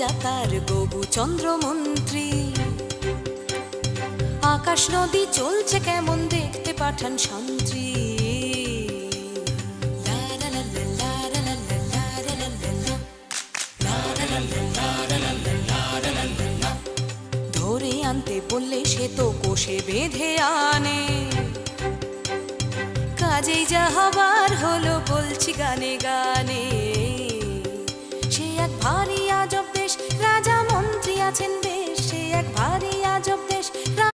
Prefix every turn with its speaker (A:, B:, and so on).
A: রাজা তার গবু চন্দ্রমন্ত্রী। আকাশ নদী চলছে কেমন দেখতে পাঠান শান্তি। ধরে আনতে বললে সে তো কোষে বেঁধে আনে, কাজেই যা হবার হলো বলছি গানে গানে। সে এক ভারী আজব দেশ, রাজা মন্ত্রী আছেন বেশ, সে এক ভারী আজব দেশ।